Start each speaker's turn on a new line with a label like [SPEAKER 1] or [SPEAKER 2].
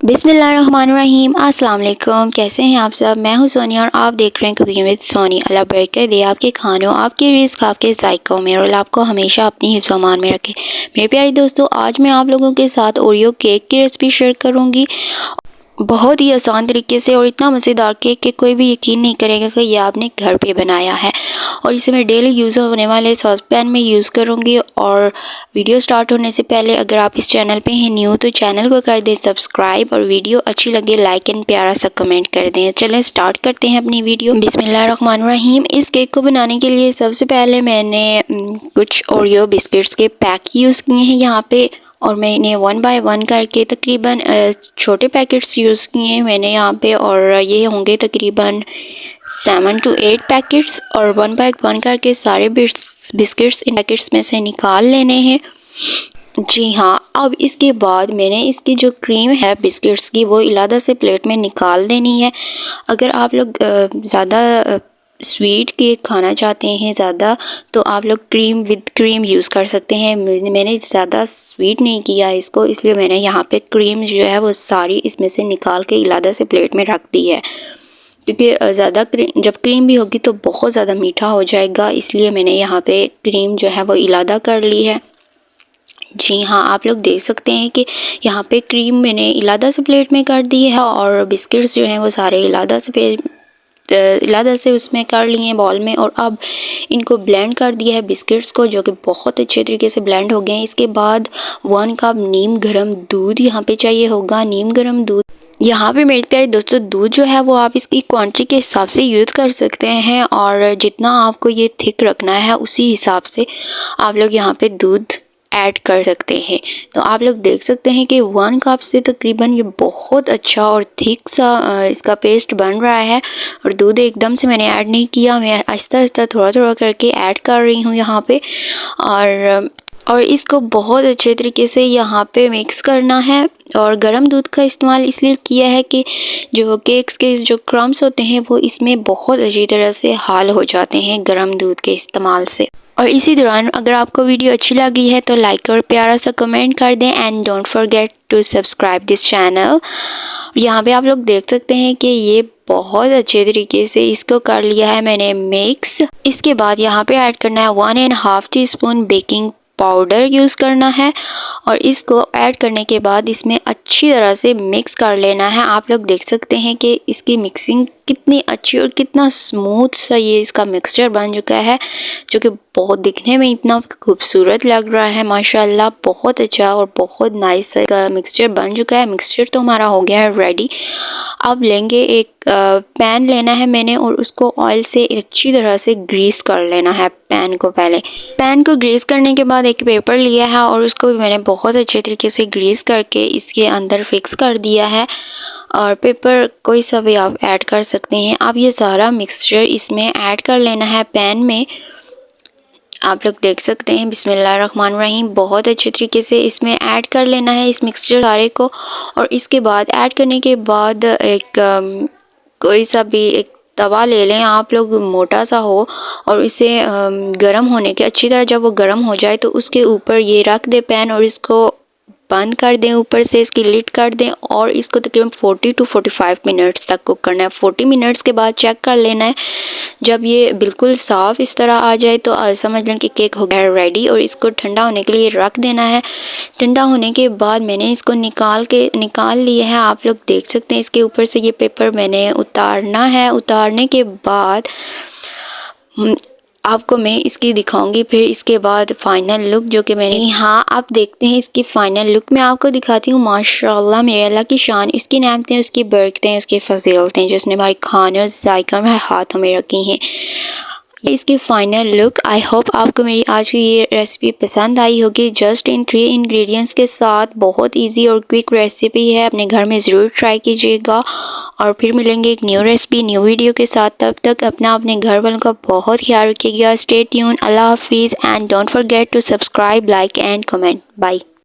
[SPEAKER 1] बिस्मिल्लाहिर्रहमानिर्रहीम। अस्सलाम वालेकुम। कैसे हैं आप सब? मैं हूं सोनिया और आप देख रहे हैं कुकिंग विद सोनी। अल्लाह बरकत दे आपके खानों, आपके रिज़्क, आपके ज़ायक़ों में और आपको हमेशा अपनी हिफ्ज़ अमान में रखे। मेरे प्यारे दोस्तों, आज मैं आप लोगों के साथ ओरियो केक की रेसिपी शेयर करूँगी। बहुत ही आसान तरीके से और इतना मज़ेदार केक कि कोई भी यकीन नहीं करेगा कि ये आपने घर पे बनाया है। और इसे मैं डेली यूज़ होने वाले सॉस पैन में यूज़ करूँगी। और वीडियो स्टार्ट होने से पहले अगर आप इस चैनल पे हैं न्यू तो चैनल को कर दें सब्सक्राइब और वीडियो अच्छी लगे लाइक एंड प्यारा सा कमेंट कर दें। चलें स्टार्ट करते हैं अपनी वीडियो। बिस्मिल्लाहिर्रहमानिर्रहीम। इस केक को बनाने के लिए सबसे पहले मैंने कुछ ओरियो बिस्किट्स के पैक यूज़ किए हैं यहाँ पे। और मैंने 1 बाय 1 करके तकरीबन छोटे पैकेट्स यूज़ किए हैं मैंने यहाँ पे। और ये होंगे तकरीबन 7 to 8 पैकेट्स। और 1 बाय 1 करके सारे बिस्किट्स इन पैकेट्स में से निकाल लेने हैं। जी हाँ, अब इसके बाद मैंने इसकी जो क्रीम है बिस्किट्स की वो इलादा से प्लेट में निकाल देनी है। अगर आप लोग ज़्यादा स्वीट केक खाना चाहते हैं ज़्यादा तो आप लोग क्रीम विद क्रीम यूज़ कर सकते हैं। मैंने ज़्यादा स्वीट नहीं किया इसको, इसलिए मैंने यहाँ पे क्रीम जो है वो सारी इसमें से निकाल के इलादा से प्लेट में रख दी है। क्योंकि ज़्यादा जब क्रीम भी होगी तो बहुत ज़्यादा मीठा हो जाएगा, इसलिए मैंने यहाँ पे क्रीम जो है वो इलादा कर ली है। जी हाँ, आप लोग देख सकते हैं कि यहाँ पे क्रीम मैंने इलादा से प्लेट में कर दी है और बिस्किट्स जो हैं वो सारे इलादा से उसमें कर लिए हैं बॉल में। और अब इनको ब्लेंड कर दिया है बिस्किट्स को, जो कि बहुत अच्छे तरीके से ब्लेंड हो गए हैं। इसके बाद 1 कप नीम गर्म दूध यहाँ पे चाहिए होगा। नीम गर्म दूध यहाँ पे मेरे प्यारे दोस्तों दूध जो है वो आप इसकी क्वांटिटी के हिसाब से यूज़ कर सकते हैं और जितना आपको ये थिक रखना है उसी हिसाब से आप लोग यहाँ पे दूध ऐड कर सकते हैं। तो आप लोग देख सकते हैं कि 1 कप से तकरीबन ये बहुत अच्छा और थिक सा इसका पेस्ट बन रहा है। और दूध एकदम से मैंने ऐड नहीं किया, मैं आहिस्ता आहिस्ता थोड़ा थोड़ा करके ऐड कर रही हूँ यहाँ पे। और इसको बहुत अच्छे तरीके से यहाँ पे मिक्स करना है। और गर्म दूध का इस्तेमाल इसलिए किया है कि जो केक्स के जो क्रम्स होते हैं वो इसमें बहुत अच्छी तरह से हाल हो जाते हैं गर्म दूध के इस्तेमाल से। और इसी दौरान अगर आपको वीडियो अच्छी लगी है तो लाइक और प्यारा सा कमेंट कर दें and don't forget to subscribe this channel. यहाँ पे आप लोग देख सकते हैं कि ये बहुत अच्छे तरीके से इसको कर लिया है मैंने मिक्स। इसके बाद यहाँ पे ऐड करना है 1.5 टीस्पून बेकिंग पाउडर यूज़ करना है। और इसको ऐड करने के बाद इसमें अच्छी तरह से मिक्स कर लेना है। आप लोग देख सकते हैं कि इसकी मिक्सिंग कितनी अच्छी और कितना स्मूथ सा ये इसका मिक्सचर बन चुका है, जो कि बहुत दिखने में इतना खूबसूरत लग रहा है माशाल्लाह। बहुत अच्छा और बहुत नाइस का मिक्सचर बन चुका है। मिक्सचर तो हमारा हो गया है रेडी। अब लेंगे एक पैन लेना है मैंने और उसको ऑयल से अच्छी तरह से ग्रीस कर लेना है पैन को। पहले पैन को ग्रीस करने के बाद एक पेपर लिया है और उसको भी मैंने बहुत अच्छे तरीके से ग्रीस करके इसके अंदर फिक्स कर दिया है। और पेपर कोई सा भी आप ऐड कर सकते हैं। अब ये सारा मिक्सचर इसमें ऐड कर लेना है पैन में। आप लोग देख सकते हैं बिस्मिल्लाहिर्रहमानिर्रहीम बहुत अच्छे तरीके से इसमें ऐड कर लेना है इस मिक्सचर सारे को। और इसके बाद ऐड करने के बाद कोई सा भी एक तवा ले लें आप लोग मोटा सा हो और इसे गर्म होने के अच्छी तरह जब वो गर्म हो जाए तो उसके ऊपर ये रख दे पैन और इसको बंद कर दें, ऊपर से इसकी लिड कर दें और इसको तकरीबन 40 to 45 मिनट्स तक कुक करना है। 40 मिनट्स के बाद चेक कर लेना है। जब ये बिल्कुल साफ़ इस तरह आ जाए तो समझ लें कि केक हो गया रेडी। और इसको ठंडा होने के लिए रख देना है। ठंडा होने के बाद मैंने इसको निकाल लिया है। आप लोग देख सकते हैं इसके ऊपर से ये पेपर मैंने उतारना है। उतारने के बाद आपको मैं इसकी दिखाऊंगी फिर इसके बाद फाइनल लुक जो कि मैंने हाँ आप देखते हैं इसकी फाइनल लुक मैं आपको दिखाती हूँ। माशाल्लाह मेरे अल्लाह की शान, इसकी नेमतें, उसकी बरकतें, उसकी फजीलतें जिसने हमारे खाने और जायका में हाथों में रखी हैं। इसकी फाइनल लुक। आई होप आपको मेरी आज की ये रेसिपी पसंद आई होगी। जस्ट इन 3 इंग्रेडिएंट्स के साथ बहुत इजी और क्विक रेसिपी है, अपने घर में ज़रूर ट्राई कीजिएगा। और फिर मिलेंगे एक न्यू रेसिपी न्यू वीडियो के साथ। तब तक अपने घर वालों का बहुत ख्याल रखिएगा। Stay tuned. अल्लाह हाफिज़ and don't forget to subscribe, like and comment. Bye.